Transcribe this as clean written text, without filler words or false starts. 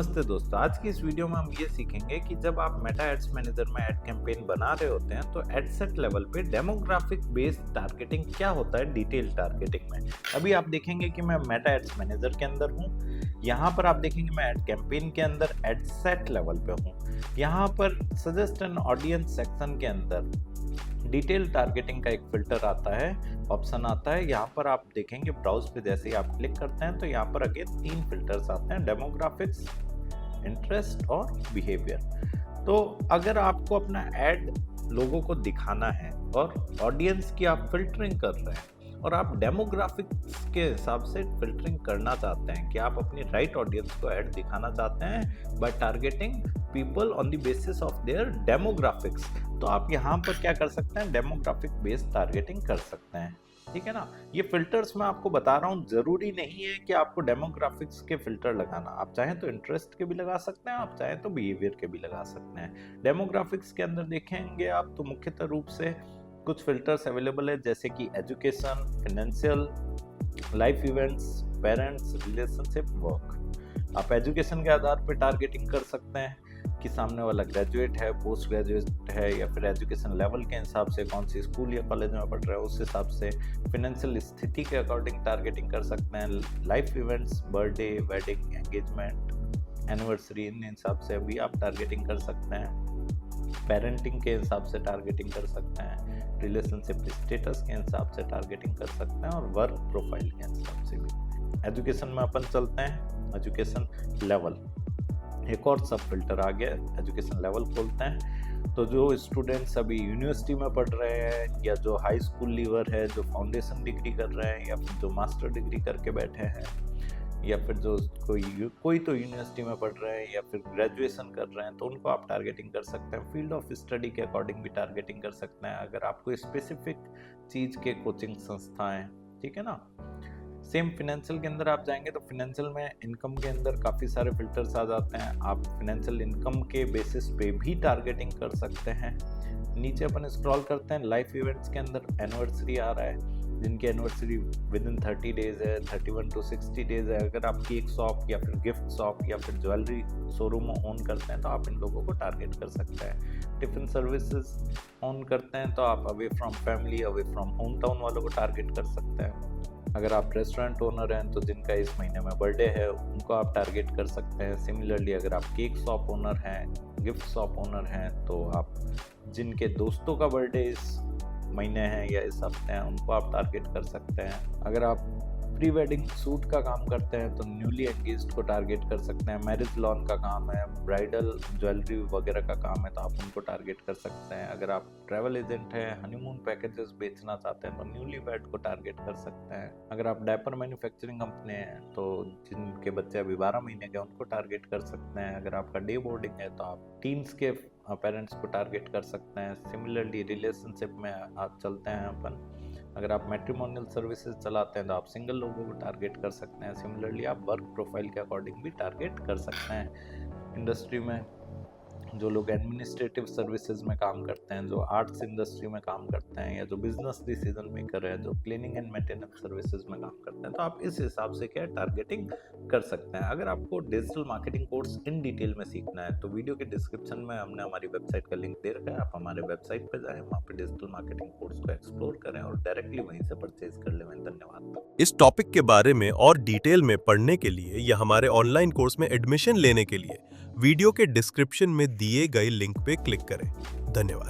नमस्ते दोस्तों, आज की इस वीडियो में हम ये सीखेंगे कि जब आप मेटा एड्स मैनेजर में एड कैंपेन बना रहे होते हैं तो एड सेट लेवल पे डेमोग्राफिक बेस्ड टारगेटिंग क्या होता है डिटेल टारगेटिंग में। अभी आप देखेंगे कि मैं मेटा एड्स मैनेजर के अंदर हूँ। यहाँ पर आप देखेंगे मैं एड कैंपेन के अंदर एड सेट लेवल पे हूँ। यहाँ पर सजेस्ट एन ऑडियंस सेक्शन के अंदर डिटेल टारगेटिंग का एक फिल्टर आता है, ऑप्शन आता है। यहाँ पर आप देखेंगे ब्राउज पे जैसे ही आप क्लिक करते हैं तो यहाँ पर अगेन 3 फिल्टर्स आते हैं, डेमोग्राफिक्स, इंटरेस्ट और बिहेवियर। तो अगर आपको अपना एड लोगों को दिखाना है और ऑडियंस की आप फिल्टरिंग कर रहे हैं और आप डेमोग्राफिक्स के हिसाब से फिल्टरिंग करना चाहते हैं कि आप अपनी राइट ऑडियंस को ऐड दिखाना चाहते हैं by targeting people on the basis of their demographics, तो आप यहाँ पर क्या कर सकते हैं, डेमोग्राफिक बेस्ड टारगेटिंग कर सकते हैं। ठीक है ना। ये फिल्टर्स मैं आपको बता रहा हूँ, जरूरी नहीं है कि आपको डेमोग्राफिक्स के फिल्टर लगाना, आप चाहें तो इंटरेस्ट के भी लगा सकते हैं, आप चाहें तो बिहेवियर के भी लगा सकते हैं। डेमोग्राफिक्स के अंदर देखेंगे आप तो मुख्यतः रूप से कुछ फिल्टर्स अवेलेबल है जैसे कि education, financial, life events, parents, relationship, work. आप एजुकेशन के आधार पर टारगेटिंग कर सकते हैं कि सामने वाला ग्रेजुएट है, पोस्ट ग्रेजुएट है, या फिर एजुकेशन लेवल के हिसाब से कौन सी स्कूल या कॉलेज में पढ़ रहा है उस हिसाब से, फाइनेंशियल स्थिति के अकॉर्डिंग टारगेटिंग कर सकते हैं। Life events, birthday, wedding, engagement, anniversary, इन हिसाब से भी आप टारगेटिंग कर सकते हैं। पेरेंटिंग के हिसाब से टारगेटिंग कर सकते हैं, रिलेशनशिप स्टेटस के हिसाब से टारगेटिंग कर सकते हैं और वर्क प्रोफाइल के हिसाब से भी। एजुकेशन में अपन चलते हैं, एजुकेशन लेवल, एक और सब फिल्टर आ गया, एजुकेशन लेवल खोलते हैं। तो जो स्टूडेंट्स अभी यूनिवर्सिटी में पढ़ रहे हैं या जो हाई स्कूल लीवर है, जो फाउंडेशन डिग्री कर रहे हैं या फिर जो मास्टर डिग्री करके बैठे हैं या फिर जो कोई तो यूनिवर्सिटी में पढ़ रहे हैं या फिर ग्रेजुएशन कर रहे हैं, तो उनको आप टारगेटिंग कर सकते हैं। फील्ड ऑफ स्टडी के अकॉर्डिंग भी टारगेटिंग कर सकते हैं अगर आपको स्पेसिफिक चीज़ के कोचिंग संस्थाएं, ठीक है ना। सेम फिनेंशियल के अंदर आप जाएंगे तो फिनेंशियल में इनकम के अंदर काफ़ी सारे फिल्टर्स आ जाते हैं, आप फिनेंशियल इनकम के बेसिस पे भी टारगेटिंग कर सकते हैं। नीचे अपन स्क्रॉल करते हैं, लाइफ इवेंट्स के अंदर एनिवर्सरी आ रहा है, जिनकी एनिवर्सरी विद इन 30 डेज है, 31 to 60 डेज है। अगर आपकी एक शॉप या फिर गिफ्ट शॉप या फिर ज्वेलरी शोरूम ओन करते हैं तो आप इन लोगों को टारगेट कर सकते हैं। टिफिन सर्विसेज ओन करते हैं तो आप away from family, away from home town वालों को टारगेट कर सकते हैं। अगर आप रेस्टोरेंट ओनर हैं तो जिनका इस महीने में बर्थडे है उनको आप टारगेट कर सकते हैं। सिमिलरली अगर आप केक शॉप ओनर हैं, गिफ्ट शॉप ओनर हैं, तो आप जिनके दोस्तों का बर्थडे इस महीने है या इस हफ्ते हैं उनको आप टारगेट कर सकते हैं। अगर आप प्री वेडिंग शूट का काम करते हैं तो न्यूली एंगेज्ड को टारगेट कर सकते हैं। मैरिज लॉन का काम है, ब्राइडल ज्वेलरी वगैरह का काम है तो आप उनको टारगेट कर सकते हैं। अगर आप ट्रैवल एजेंट हैं, हनीमून पैकेजेस बेचना चाहते हैं तो न्यूली वेड को टारगेट कर सकते हैं। अगर आप डायपर मैन्युफैक्चरिंग कंपनी हैं तो जिनके बच्चे अभी 12 महीने के उनको टारगेट कर सकते हैं। अगर आपका डे बोर्डिंग है तो आप टीन्स के पेरेंट्स को टारगेट कर सकते हैं। सिमिलरली रिलेशनशिप में आप चलते हैं अपन, अगर आप मैट्रिमोनियल सर्विसेज चलाते हैं तो आप सिंगल लोगों को टारगेट कर सकते हैं। सिमिलरली आप वर्क प्रोफाइल के अकॉर्डिंग भी टारगेट कर सकते हैं। इंडस्ट्री में जो लोग एडमिनिस्ट्रेटिव सर्विसेज में काम करते हैं, जो आर्ट्स इंडस्ट्री में काम करते हैं, या जो बिजनेस डिसीजन मेकर है, जो क्लीनिंग एंड मेंटेनेंस सर्विसेज में काम करते हैं, तो आप इस हिसाब से क्या टारगेटिंग कर सकते हैं। अगर आपको digital marketing course in detail में सीखना है तो वीडियो के डिस्क्रिप्शन में हमने हमारी वेबसाइट का लिंक दे रखा है, आप हमारे वेबसाइट पर जाएं, वहाँ पे डिजिटल मार्केटिंग कोर्स को एक्सप्लोर करें और डायरेक्टली वहीं से परचेज कर लें। धन्यवाद। इस टॉपिक के बारे में और डिटेल में पढ़ने के लिए या हमारे ऑनलाइन कोर्स में एडमिशन लेने के लिए वीडियो के डिस्क्रिप्शन में दिए गए लिंक पे क्लिक करें। धन्यवाद।